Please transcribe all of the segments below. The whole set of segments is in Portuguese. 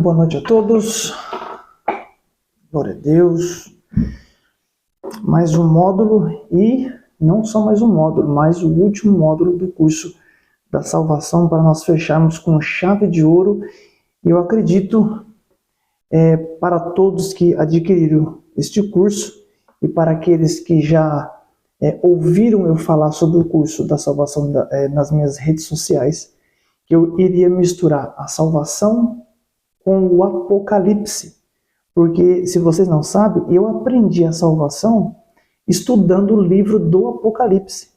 Boa noite a todos. Glória a Deus. Mais um módulo e não só mais um módulo, mas o último módulo do curso da salvação para nós fecharmos com chave de ouro. E eu acredito para todos que adquiriram este curso e para aqueles que já ouviram eu falar sobre o curso da salvação nas minhas redes sociais, que eu iria misturar a salvação com o Apocalipse. Porque, se vocês não sabem, eu aprendi a salvação estudando o livro do Apocalipse.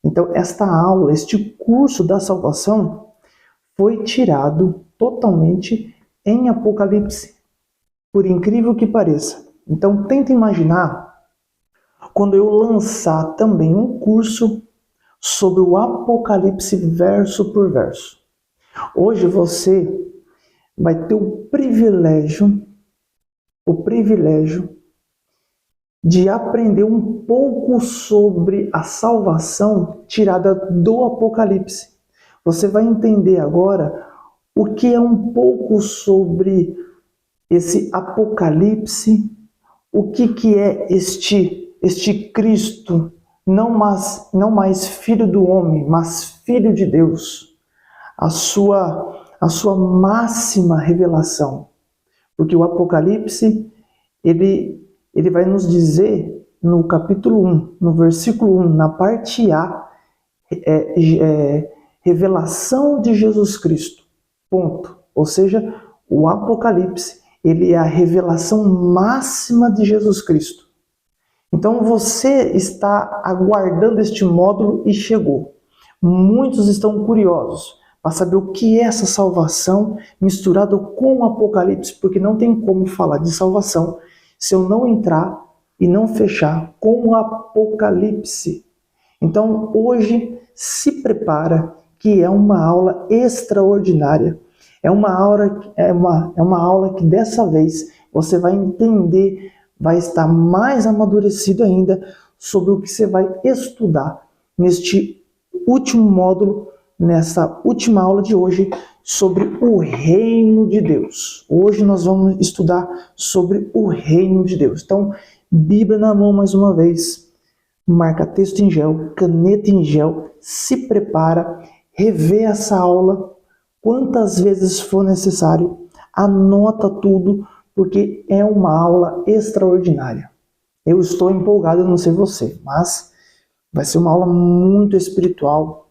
Então, esta aula, este curso da salvação, foi tirado totalmente em Apocalipse. Por incrível que pareça. Então, tenta imaginar quando eu lançar também um curso sobre o Apocalipse verso por verso. Hoje você vai ter o privilégio de aprender um pouco sobre a salvação tirada do Apocalipse. Você vai entender agora o que é um pouco sobre esse Apocalipse, o que é este Cristo, não mais filho do homem, mas filho de Deus, a sua máxima revelação. Porque o Apocalipse, ele vai nos dizer no capítulo 1, no versículo 1, na parte A, revelação de Jesus Cristo, ponto. Ou seja, o Apocalipse, ele é a revelação máxima de Jesus Cristo. Então você está aguardando este módulo e chegou. Muitos estão curiosos para saber o que é essa salvação misturado com o Apocalipse, porque não tem como falar de salvação se eu não entrar e não fechar com o Apocalipse. Então hoje se prepara que é uma aula extraordinária. É uma aula que dessa vez você vai entender, vai estar mais amadurecido ainda sobre o que você vai estudar neste último módulo, nessa última aula de hoje, sobre o reino de Deus. Hoje nós vamos estudar sobre o reino de Deus. Então, Bíblia na mão mais uma vez, marca-texto em gel, caneta em gel, se prepara, revê essa aula quantas vezes for necessário, anota tudo, porque é uma aula extraordinária. Eu estou empolgado, não sei você, mas vai ser uma aula muito espiritual,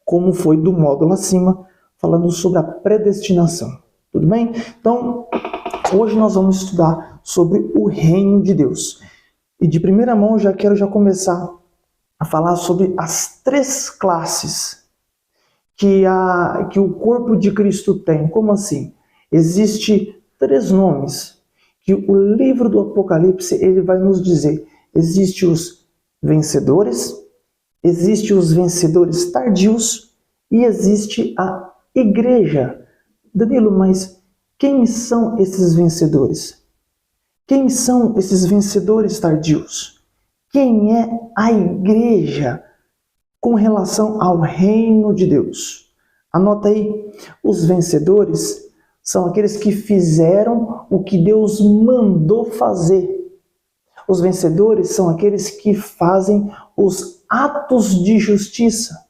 como foi do módulo acima, falando sobre a predestinação. Tudo bem? Então, hoje nós vamos estudar sobre o reino de Deus. E de primeira mão, eu quero começar a falar sobre as 3 classes que o corpo de Cristo tem. Como assim? Existe 3 nomes que o livro do Apocalipse ele vai nos dizer. Existem os vencedores, existem os vencedores tardios e existe a igreja. Danilo, mas quem são esses vencedores? Quem são esses vencedores tardios? Quem é a igreja com relação ao reino de Deus? Anota aí, os vencedores são aqueles que fizeram o que Deus mandou fazer. Os vencedores são aqueles que fazem os atos de justiça.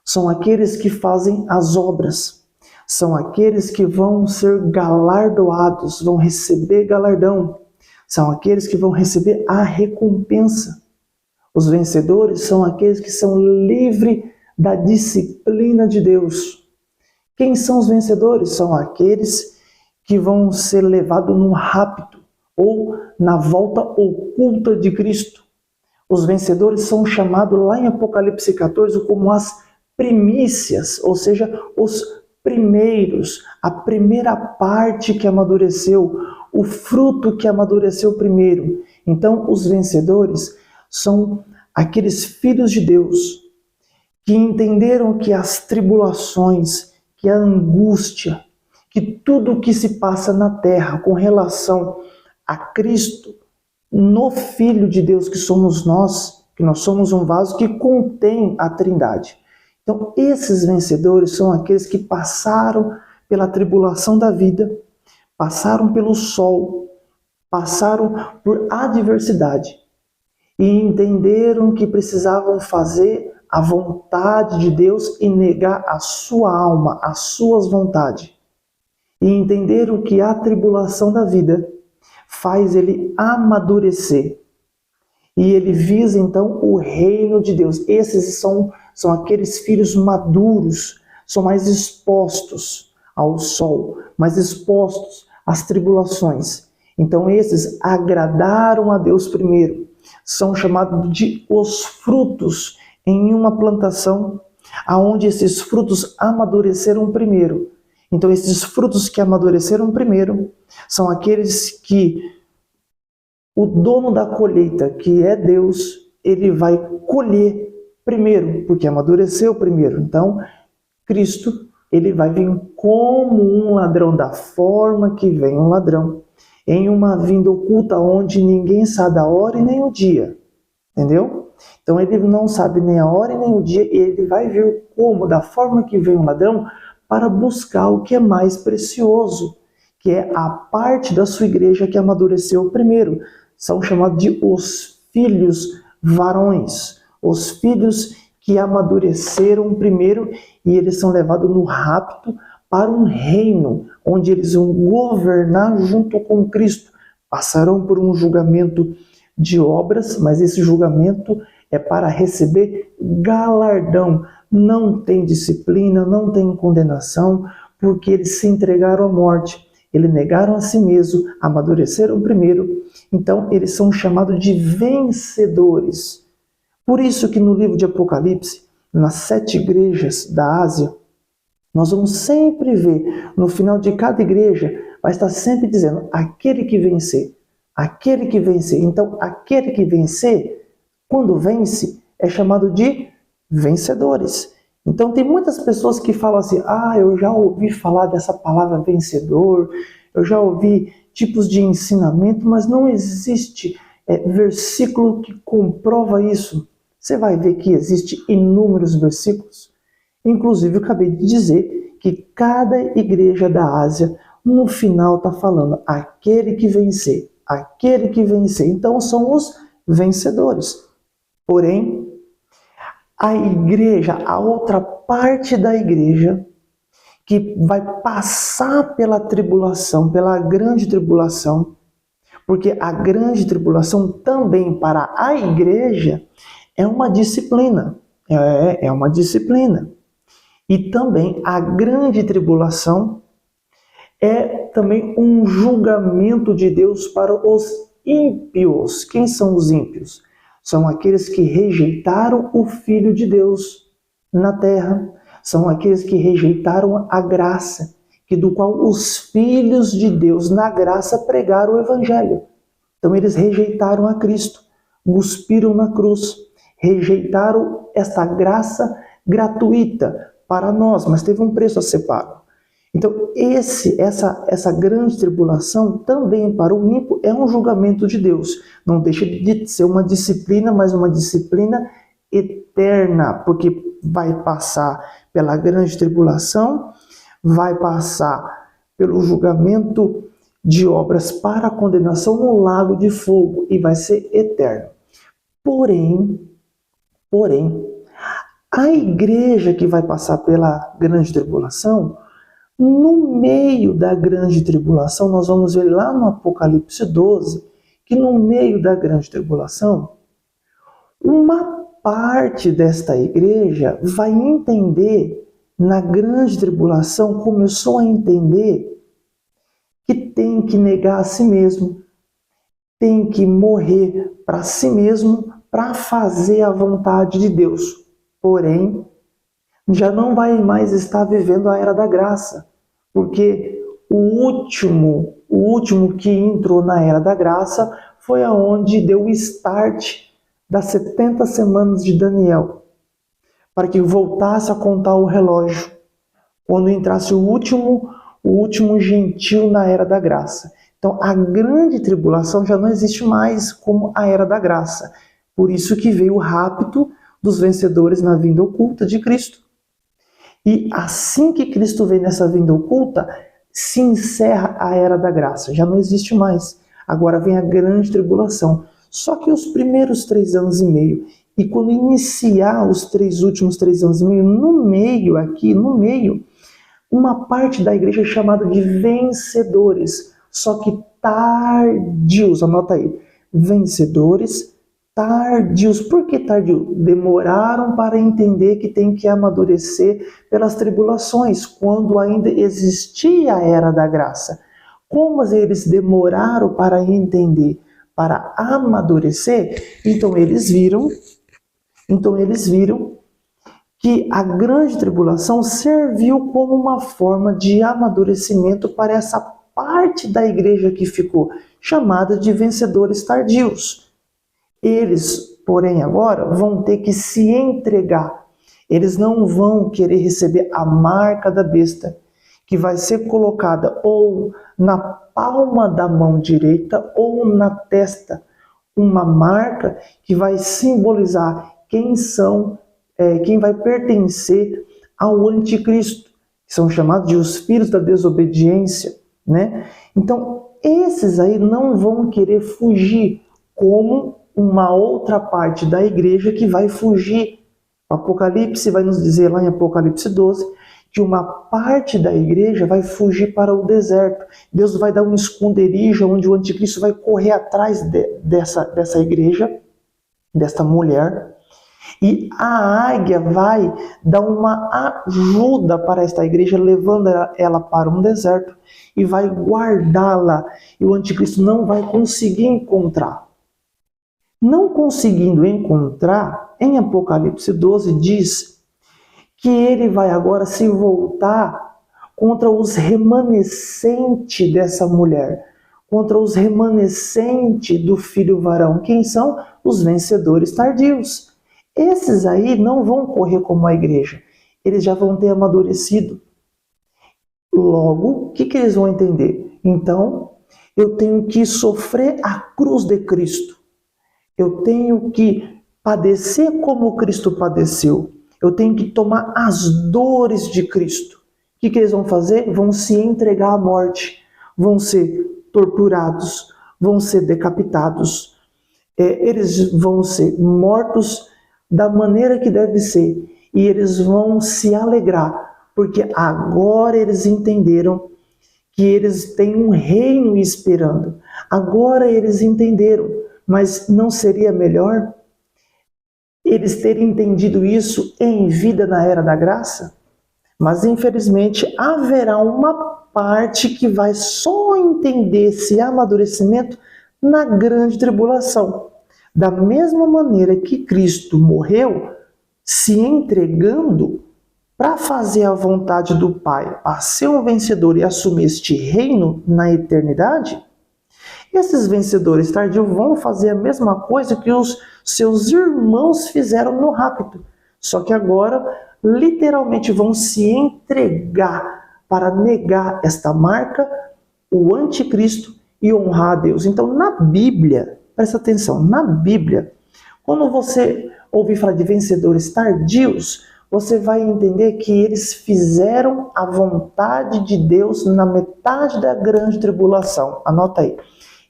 São aqueles que fazem as obras. São aqueles que vão ser galardoados, vão receber galardão. São aqueles que vão receber a recompensa. Os vencedores são aqueles que são livres da disciplina de Deus. Quem são os vencedores? São aqueles que vão ser levados num rapto ou na volta oculta de Cristo. Os vencedores são chamados lá em Apocalipse 14 como as primícias, ou seja, os primeiros, a primeira parte que amadureceu, o fruto que amadureceu primeiro. Então, os vencedores são aqueles filhos de Deus que entenderam que as tribulações, que a angústia, que tudo o que se passa na terra com relação a Cristo, no Filho de Deus que somos nós, que nós somos um vaso que contém a Trindade. Então, esses vencedores são aqueles que passaram pela tribulação da vida, passaram pelo sol, passaram por adversidade e entenderam que precisavam fazer a vontade de Deus e negar a sua alma, as suas vontades. E entenderam que a tribulação da vida faz ele amadurecer. E ele visa então o reino de Deus. Esses são aqueles filhos maduros, são mais expostos ao sol, mais expostos às tribulações. Então esses agradaram a Deus primeiro. São chamados de os frutos em uma plantação, aonde esses frutos amadureceram primeiro. Então esses frutos que amadureceram primeiro são aqueles que o dono da colheita, que é Deus, ele vai colher primeiro, porque amadureceu primeiro. Então, Cristo, ele vai vir como um ladrão, da forma que vem um ladrão, em uma vinda oculta onde ninguém sabe a hora e nem o dia. Entendeu? Então, ele não sabe nem a hora e nem o dia, e ele vai vir como, da forma que vem um ladrão, para buscar o que é mais precioso, que é a parte da sua igreja que amadureceu primeiro. São chamados de os filhos varões, os filhos que amadureceram primeiro, e eles são levados no rapto para um reino, onde eles vão governar junto com Cristo. Passarão por um julgamento de obras, mas esse julgamento é para receber galardão. Não tem disciplina, não tem condenação, porque eles se entregaram à morte. Eles negaram a si mesmo, amadureceram primeiro, então eles são chamados de vencedores. Por isso que no livro de Apocalipse, nas 7 igrejas da Ásia, nós vamos sempre ver, no final de cada igreja, vai estar sempre dizendo, aquele que vencer, aquele que vencer. Então, aquele que vencer, quando vence, é chamado de vencedores. Então tem muitas pessoas que falam assim, eu já ouvi falar dessa palavra vencedor, eu já ouvi tipos de ensinamento, mas não existe versículo que comprova isso. Você vai ver que existe inúmeros versículos. Inclusive eu acabei de dizer que cada igreja da Ásia, no final está falando, aquele que vencer, aquele que vencer. Então são os vencedores. Porém, a igreja, a outra parte da igreja, que vai passar pela tribulação, pela grande tribulação, porque a grande tribulação também para a igreja é uma disciplina. É uma disciplina. E também a grande tribulação é também um julgamento de Deus para os ímpios. Quem são os ímpios? São aqueles que rejeitaram o Filho de Deus na terra. São aqueles que rejeitaram a graça, do qual os filhos de Deus na graça pregaram o Evangelho. Então eles rejeitaram a Cristo, cuspiram na cruz, rejeitaram essa graça gratuita para nós, mas teve um preço a ser pago. Então essa grande tribulação também para o ímpio é um julgamento de Deus. Não deixa de ser uma disciplina, mas uma disciplina eterna, porque vai passar pela grande tribulação, vai passar pelo julgamento de obras para a condenação no lago de fogo e vai ser eterno. Porém, a igreja que vai passar pela grande tribulação, no meio da grande tribulação, nós vamos ver lá no Apocalipse 12, que no meio da grande tribulação, uma parte desta igreja vai entender, na grande tribulação, começou a entender que tem que negar a si mesmo, tem que morrer para si mesmo, para fazer a vontade de Deus. Porém, já não vai mais estar vivendo a era da graça, porque o último que entrou na era da graça foi aonde deu o start das 70 semanas de Daniel, para que voltasse a contar o relógio, quando entrasse o último gentil na era da graça. Então a grande tribulação já não existe mais como a era da graça. Por isso que veio o rapto dos vencedores na vinda oculta de Cristo. E assim que Cristo vem nessa vinda oculta, se encerra a era da graça, já não existe mais. Agora vem a grande tribulação. Só que os primeiros 3 anos e meio, e quando iniciar os últimos 3 anos e meio, no meio, uma parte da igreja é chamada de vencedores, só que tardios, anota aí, vencedores tardios. Por que tardio? Demoraram para entender que tem que amadurecer pelas tribulações, quando ainda existia a era da graça. Como eles demoraram para entender, para amadurecer, então eles viram que a grande tribulação serviu como uma forma de amadurecimento para essa parte da igreja que ficou, chamada de vencedores tardios. Eles, porém, agora vão ter que se entregar. Eles não vão querer receber a marca da besta, que vai ser colocada ou na palma da mão direita ou na testa. Uma marca que vai simbolizar quem vai pertencer ao anticristo, que são chamados de os filhos da desobediência, né? Então, esses aí não vão querer fugir, como uma outra parte da igreja que vai fugir. O Apocalipse vai nos dizer lá em Apocalipse 12 que uma parte da igreja vai fugir para o deserto. Deus vai dar um esconderijo onde o anticristo vai correr atrás dessa igreja, desta mulher, e a águia vai dar uma ajuda para esta igreja, levando ela para um deserto e vai guardá-la, e o anticristo não vai conseguir encontrar. Não conseguindo encontrar, em Apocalipse 12 diz que ele vai agora se voltar contra os remanescentes dessa mulher, contra os remanescentes do filho varão. Quem são? Os vencedores tardios. Esses aí não vão correr como a igreja, eles já vão ter amadurecido. Logo, o que eles vão entender? Então, eu tenho que sofrer a cruz de Cristo. Eu tenho que padecer como Cristo padeceu. Eu tenho que tomar as dores de Cristo. O que eles vão fazer? Vão se entregar à morte. Vão ser torturados, vão ser decapitados. Eles vão ser mortos da maneira que deve ser. E eles vão se alegrar, porque agora eles entenderam que eles têm um reino esperando. Agora eles entenderam. Mas não seria melhor eles terem entendido isso em vida na era da graça? Mas infelizmente haverá uma parte que vai só entender esse amadurecimento na grande tribulação. Da mesma maneira que Cristo morreu se entregando para fazer a vontade do Pai, para ser um vencedor e assumir este reino na eternidade, esses vencedores tardios vão fazer a mesma coisa que os seus irmãos fizeram no rapto. Só que agora, literalmente, vão se entregar para negar esta marca, o anticristo, e honrar a Deus. Então, na Bíblia, presta atenção, na Bíblia, quando você ouvir falar de vencedores tardios, você vai entender que eles fizeram a vontade de Deus na metade da grande tribulação. Anota aí.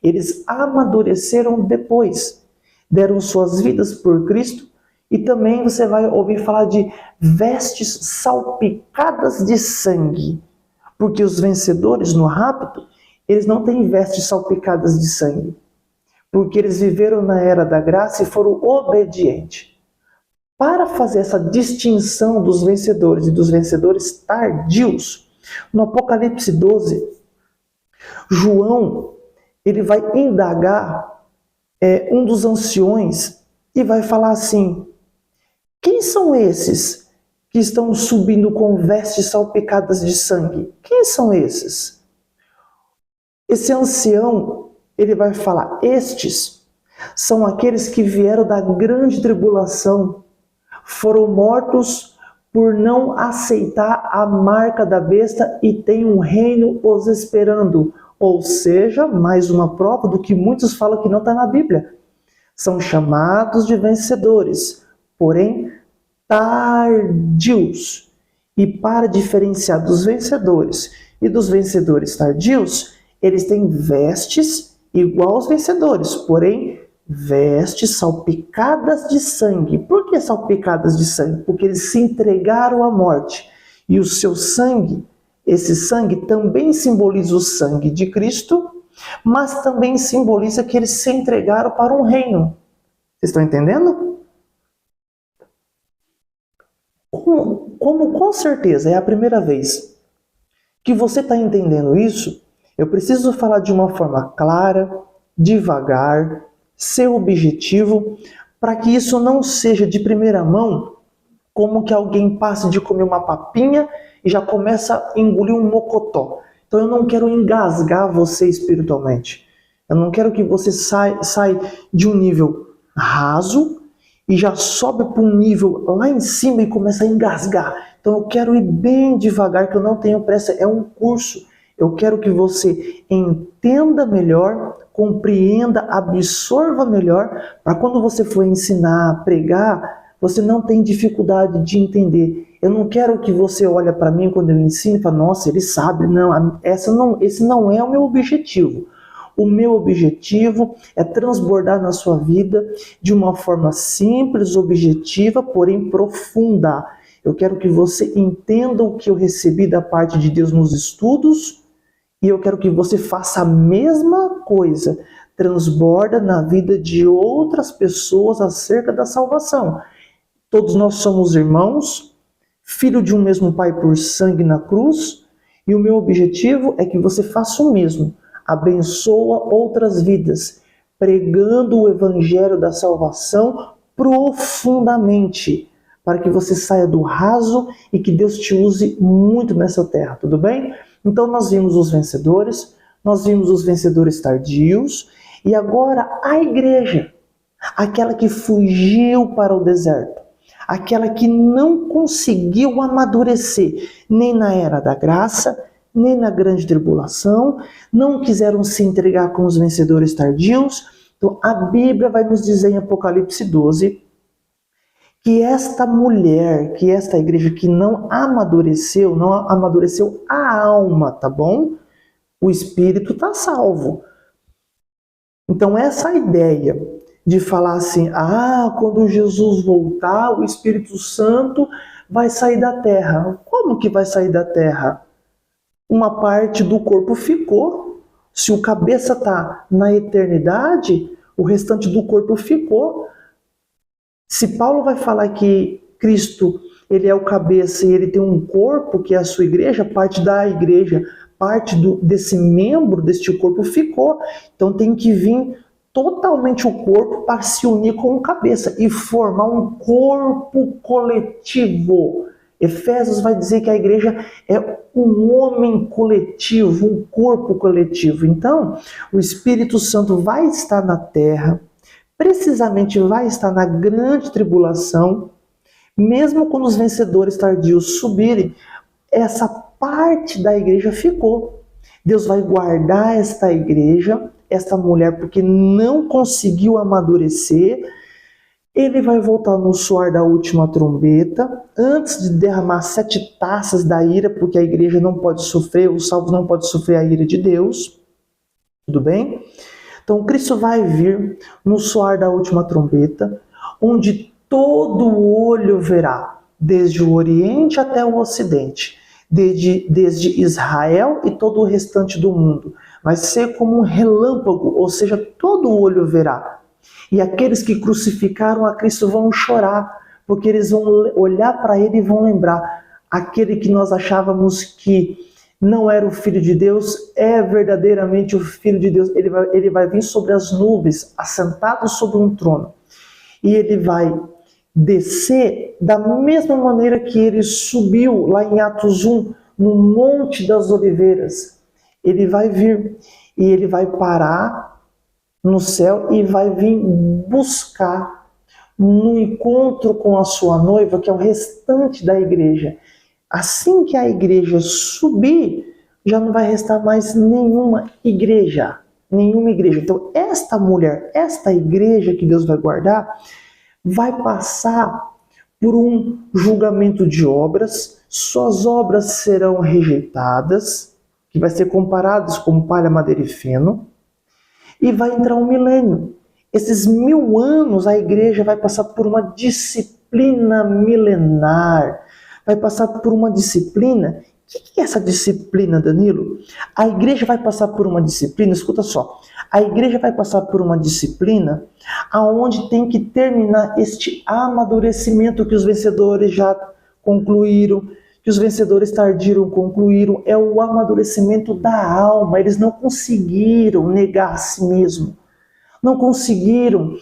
Eles amadureceram depois, deram suas vidas por Cristo, e também você vai ouvir falar de vestes salpicadas de sangue, porque os vencedores no rapto, eles não têm vestes salpicadas de sangue, porque eles viveram na era da graça e foram obedientes. Para fazer essa distinção dos vencedores e dos vencedores tardios, no Apocalipse 12, João ele vai indagar um dos anciões e vai falar assim: quem são esses que estão subindo com vestes salpicadas de sangue? Quem são esses? Esse ancião, ele vai falar: estes são aqueles que vieram da grande tribulação, foram mortos por não aceitar a marca da besta e tem um reino os esperando. Ou seja, mais uma prova do que muitos falam que não está na Bíblia. São chamados de vencedores, porém tardios. E para diferenciar dos vencedores E dos vencedores tardios, eles têm vestes igual aos vencedores, porém vestes salpicadas de sangue. Por que salpicadas de sangue? Porque eles se entregaram à morte. E o seu sangue, esse sangue também simboliza o sangue de Cristo, mas também simboliza que eles se entregaram para um reino. Vocês estão entendendo? Como com certeza é a primeira vez que você está entendendo isso, eu preciso falar de uma forma clara, devagar, ser objetivo, para que isso não seja de primeira mão como que alguém passe de comer uma papinha e já começa a engolir um mocotó. Então eu não quero engasgar você espiritualmente. Eu não quero que você saia de um nível raso e já sobe para um nível lá em cima e começa a engasgar. Então eu quero ir bem devagar, que eu não tenho pressa. É um curso. Eu quero que você entenda melhor, compreenda, absorva melhor, para quando você for ensinar, pregar, você não tem dificuldade de entender. Eu não quero que você olhe para mim quando eu ensino e fale, nossa, ele sabe. Não, esse não é o meu objetivo. O meu objetivo é transbordar na sua vida de uma forma simples, objetiva, porém profunda. Eu quero que você entenda o que eu recebi da parte de Deus nos estudos e eu quero que você faça a mesma coisa. Transborda na vida de outras pessoas acerca da salvação. Todos nós somos irmãos, filho de um mesmo Pai por sangue na cruz, e o meu objetivo é que você faça o mesmo. Abençoa outras vidas, pregando o evangelho da salvação profundamente, para que você saia do raso e que Deus te use muito nessa terra, tudo bem? Então nós vimos os vencedores, nós vimos os vencedores tardios, e agora a igreja, aquela que fugiu para o deserto, aquela que não conseguiu amadurecer, nem na era da graça, nem na grande tribulação, não quiseram se entregar com os vencedores tardios. Então a Bíblia vai nos dizer em Apocalipse 12 que esta mulher, que esta igreja que não amadureceu a alma, tá bom? O espírito está salvo. Então essa ideia de falar assim, quando Jesus voltar, o Espírito Santo vai sair da terra. Como que vai sair da terra? Uma parte do corpo ficou. Se o cabeça está na eternidade, o restante do corpo ficou. Se Paulo vai falar que Cristo, ele é o cabeça e ele tem um corpo, que é a sua igreja, parte da igreja, parte desse membro, deste corpo ficou. Então tem que vir totalmente o corpo para se unir com o cabeça e formar um corpo coletivo. Efésios vai dizer que a igreja é um homem coletivo, um corpo coletivo. Então, o Espírito Santo vai estar na terra, precisamente vai estar na grande tribulação, mesmo quando os vencedores tardios subirem, essa parte da igreja ficou. Deus vai guardar esta igreja, esta mulher, porque não conseguiu amadurecer. Ele vai voltar no soar da última trombeta, antes de derramar 7 taças da ira, porque a igreja não pode sofrer, os salvos não podem sofrer a ira de Deus. Tudo bem? Então Cristo vai vir no soar da última trombeta, onde todo olho verá, desde o Oriente até o Ocidente, desde Israel e todo o restante do mundo. Vai ser como um relâmpago, ou seja, todo olho verá. E aqueles que crucificaram a Cristo vão chorar, porque eles vão olhar para ele e vão lembrar, aquele que nós achávamos que não era o Filho de Deus, é verdadeiramente o Filho de Deus. Ele vai vir sobre as nuvens, assentado sobre um trono. E ele vai descer da mesma maneira que ele subiu lá em Atos 1, no Monte das Oliveiras. Ele vai vir e ele vai parar no céu e vai vir buscar no encontro com a sua noiva, que é o restante da igreja. Assim que a igreja subir, já não vai restar mais nenhuma igreja. Então, esta mulher, esta igreja que Deus vai guardar, vai passar por um julgamento de obras, suas obras serão rejeitadas, que vai ser comparados como palha, madeira e feno, e vai entrar um milênio. Esses 1000 anos a igreja vai passar por uma disciplina milenar, vai passar por uma disciplina. O que é essa disciplina, Danilo? A igreja vai passar por uma disciplina, escuta só, a igreja vai passar por uma disciplina aonde tem que terminar este amadurecimento que os vencedores já concluíram, que os vencedores tardios concluíram, é o amadurecimento da alma. Eles não conseguiram negar a si mesmo, não conseguiram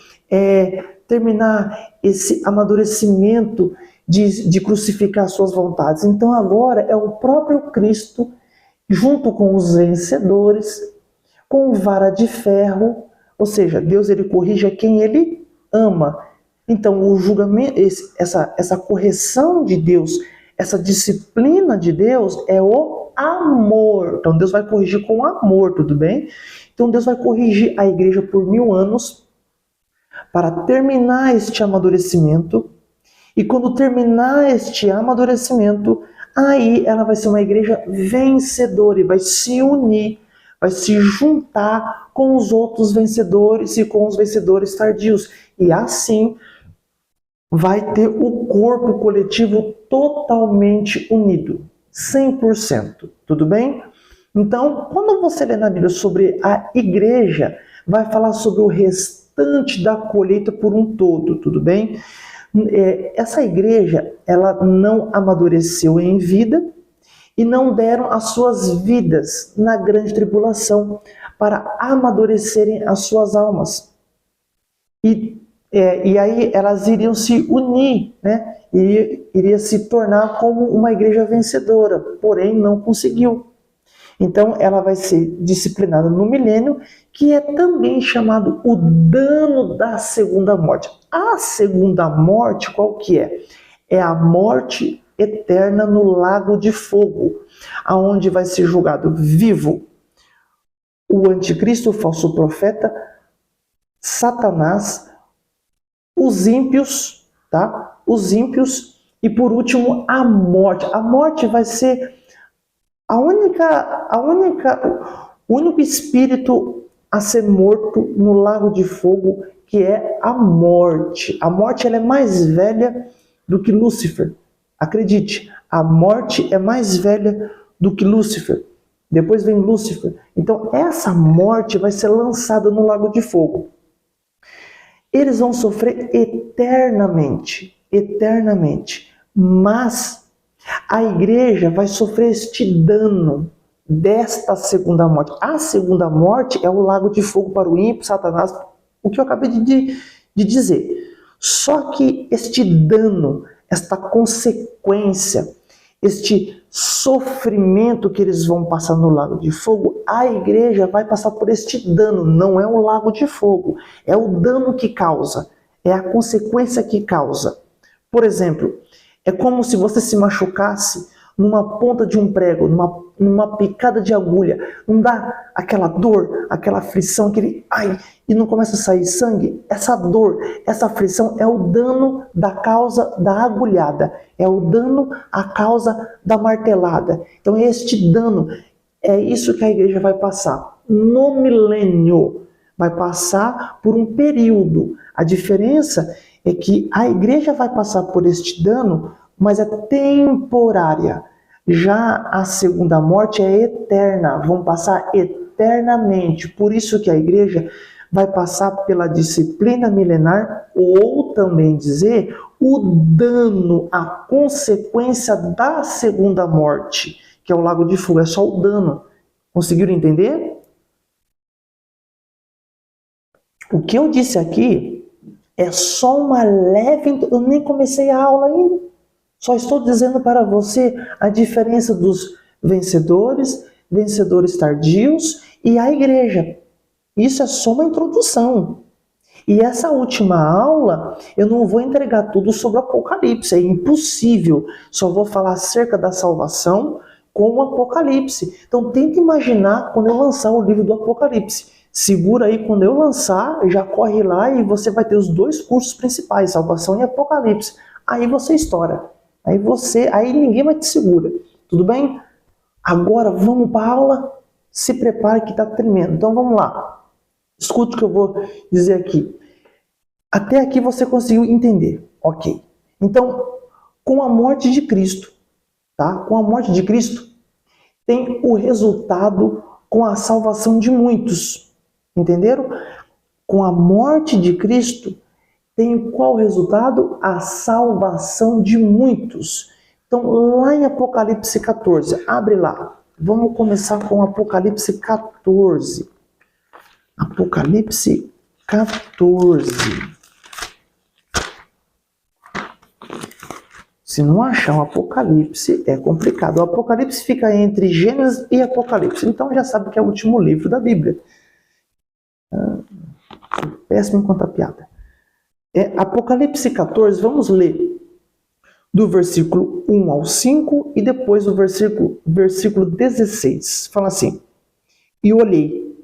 terminar esse amadurecimento de crucificar suas vontades. Então agora é o próprio Cristo, junto com os vencedores, com vara de ferro, ou seja, Deus ele corrige a quem ele ama. Então o julgamento, essa correção de Deus, essa disciplina de Deus é o amor. Então Deus vai corrigir com amor, tudo bem? Então Deus vai corrigir a igreja por 1000 anos para terminar este amadurecimento. E quando terminar este amadurecimento, aí ela vai ser uma igreja vencedora e vai se unir, vai se juntar com os outros vencedores e com os vencedores tardios. E assim vai ter o corpo coletivo totalmente unido, 100%, tudo bem? Então, quando você lê na Bíblia sobre a igreja, vai falar sobre o restante da colheita por um todo, tudo bem? Essa igreja, ela não amadureceu em vida e não deram as suas vidas na grande tribulação para amadurecerem as suas almas. E aí elas iriam se unir, né? Iria se tornar como uma igreja vencedora, porém não conseguiu. Então ela vai ser disciplinada no milênio, que é também chamado o dano da segunda morte. A segunda morte qual que é? É a morte eterna no lago de fogo, aonde vai ser julgado vivo o anticristo, o falso profeta, Satanás, os ímpios, tá? Os ímpios e por último a morte. A morte vai ser o único espírito a ser morto no lago de fogo, que é a morte. A morte ela é mais velha do que Lúcifer. Acredite, a morte é mais velha do que Lúcifer. Depois vem Lúcifer. Então essa morte vai ser lançada no lago de fogo. Eles vão sofrer eternamente, eternamente. Mas a igreja vai sofrer este dano desta segunda morte. A segunda morte é o lago de fogo para o ímpio, Satanás, o que eu acabei de dizer. Só que este dano, esta consequência, este sofrimento que eles vão passar no lago de fogo, a igreja vai passar por este dano. Não é o lago de fogo, é o dano que causa, é a consequência que causa. Por exemplo, é como se você se machucasse numa ponta de um prego, numa picada de agulha. Não dá aquela dor, aquela aflição, e não começa a sair sangue? Essa dor, essa aflição é o dano da causa da agulhada, é o dano a causa da martelada. Então este dano, é isso que a igreja vai passar. No milênio, vai passar por um período. A diferença é que a igreja vai passar por este dano, mas é temporária. Já a segunda morte é eterna, vão passar eternamente. Por isso que a igreja vai passar pela disciplina milenar, ou também dizer, o dano, a consequência da segunda morte, que é o lago de fogo, é só o dano. Conseguiram entender? O que eu disse aqui é só uma leve... Eu nem comecei a aula ainda. Só estou dizendo para você a diferença dos vencedores, vencedores tardios e a igreja. Isso é só uma introdução. E essa última aula, eu não vou entregar tudo sobre o Apocalipse, é impossível. Só vou falar acerca da salvação com o Apocalipse. Então tenta imaginar quando eu lançar o livro do Apocalipse. Segura aí, quando eu lançar, já corre lá e você vai ter os 2 cursos principais, salvação e Apocalipse. Aí você estoura. Aí ninguém mais te segura. Tudo bem? Agora vamos para a aula? Se prepare que está tremendo. Então vamos lá. Escute o que eu vou dizer aqui. Até aqui você conseguiu entender. Ok. Então, com a morte de Cristo, tá? Com a morte de Cristo, tem o resultado com a salvação de muitos. Entenderam? Com a morte de Cristo, tem qual resultado? A salvação de muitos. Então, lá em Apocalipse 14, abre lá. Vamos começar com Apocalipse 14. Apocalipse 14. Se não achar o Apocalipse, é complicado. O Apocalipse fica entre Gênesis e Apocalipse. Então já sabe que é o último livro da Bíblia. Péssimo em contar piada. Apocalipse 14, vamos ler do versículo 1 ao 5 e depois o versículo 16. Fala assim: E olhei,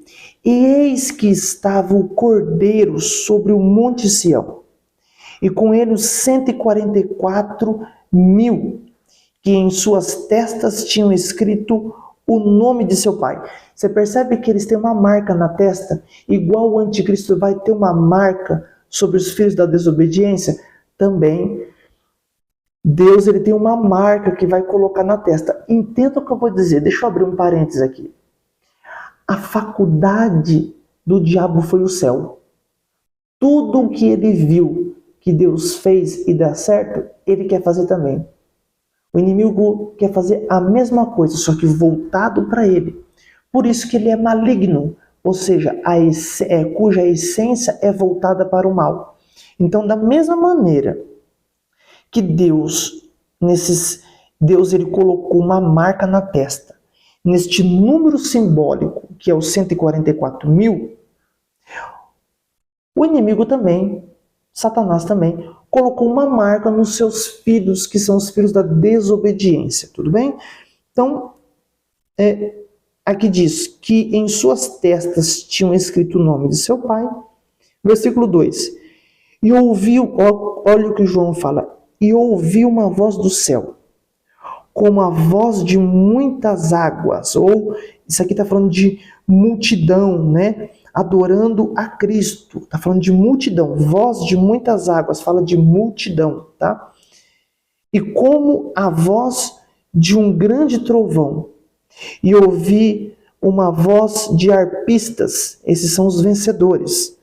e eis que estava o Cordeiro sobre o monte Sião, e com ele os 144.000, que em suas testas tinham escrito o nome de seu Pai. Você percebe que eles têm uma marca na testa, igual o anticristo vai ter uma marca sobre os filhos da desobediência? Também Deus ele tem uma marca que vai colocar na testa. Entenda o que eu vou dizer. Deixa eu abrir um parênteses aqui. A faculdade do diabo foi o céu. Tudo o que ele viu que Deus fez e dá certo, ele quer fazer também. O inimigo quer fazer a mesma coisa, só que voltado para ele. Por isso que ele é maligno, ou seja, cuja essência é voltada para o mal. Então, da mesma maneira que Deus ele colocou uma marca na testa, neste número simbólico, que é os 144.000, o inimigo também, Satanás também, colocou uma marca nos seus filhos, que são os filhos da desobediência, tudo bem? Então, aqui diz que em suas testas tinham escrito o nome de seu pai. Versículo 2. E ouviu, olha o que João fala, e ouviu uma voz do céu, como a voz de muitas águas, ou isso aqui está falando de multidão, né? Adorando a Cristo. Está falando de multidão, voz de muitas águas, fala de multidão, tá? E como a voz de um grande trovão. E ouvi uma voz de arpistas, esses são os vencedores,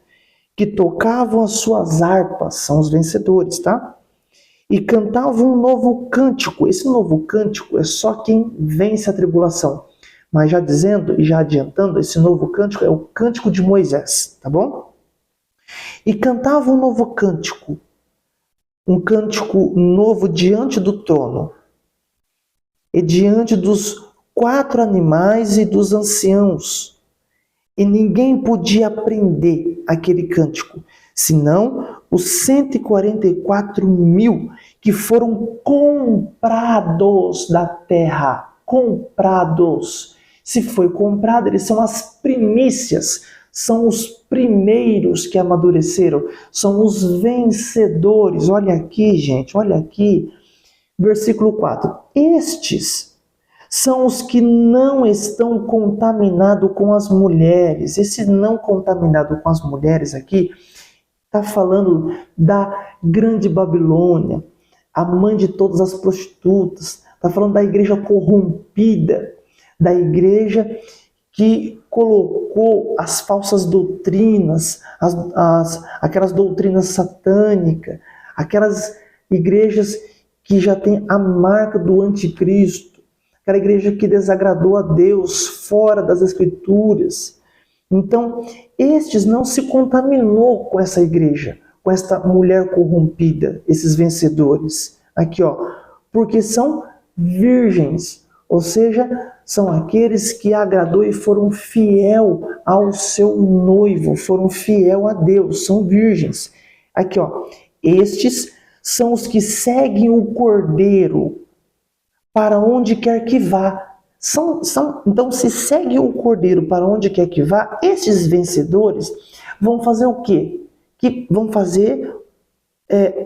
que tocavam as suas harpas, são os vencedores, tá? E cantavam um novo cântico. Esse novo cântico é só quem vence a tribulação. Mas já dizendo e já adiantando, esse novo cântico é o cântico de Moisés, tá bom? E cantavam um novo cântico, um cântico novo diante do trono, e diante dos 4 animais e dos anciãos. E ninguém podia aprender aquele cântico, senão os 144.000 que foram comprados da terra. Comprados. Se foi comprado, eles são as primícias, são os primeiros que amadureceram, são os vencedores. Olha aqui, gente, olha aqui. Versículo 4. Estes são os que não estão contaminados com as mulheres. Esse não contaminado com as mulheres aqui está falando da grande Babilônia, a mãe de todas as prostitutas. Está falando da igreja corrompida, da igreja que colocou as falsas doutrinas, aquelas doutrinas satânicas, aquelas igrejas que já têm a marca do anticristo, aquela igreja que desagradou a Deus fora das Escrituras. Então, estes não se contaminou com essa igreja, com esta mulher corrompida, esses vencedores. Aqui, ó, porque são virgens, ou seja, são aqueles que agradou e foram fiel ao seu noivo, foram fiel a Deus, são virgens. Aqui, ó, estes são os que seguem o Cordeiro para onde quer que vá. Então, se segue o Cordeiro para onde quer que vá, esses vencedores vão fazer o quê? Que vão fazer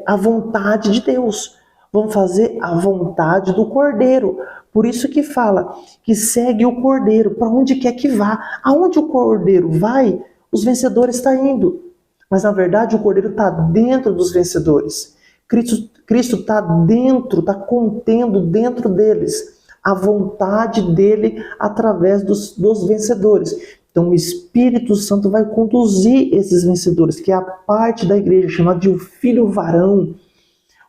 a vontade de Deus. vão fazer a vontade do Cordeiro. Por isso que fala que segue o Cordeiro para onde quer que vá. Aonde o Cordeiro vai, os vencedores estão indo. Mas na verdade o Cordeiro está dentro dos vencedores. Cristo está dentro, está contendo dentro deles a vontade dele através dos vencedores. Então o Espírito Santo vai conduzir esses vencedores, que é a parte da igreja chamada de o filho varão,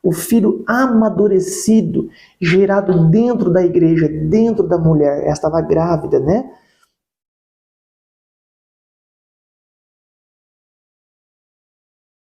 o filho amadurecido, gerado dentro da igreja, dentro da mulher. Ela estava grávida, né?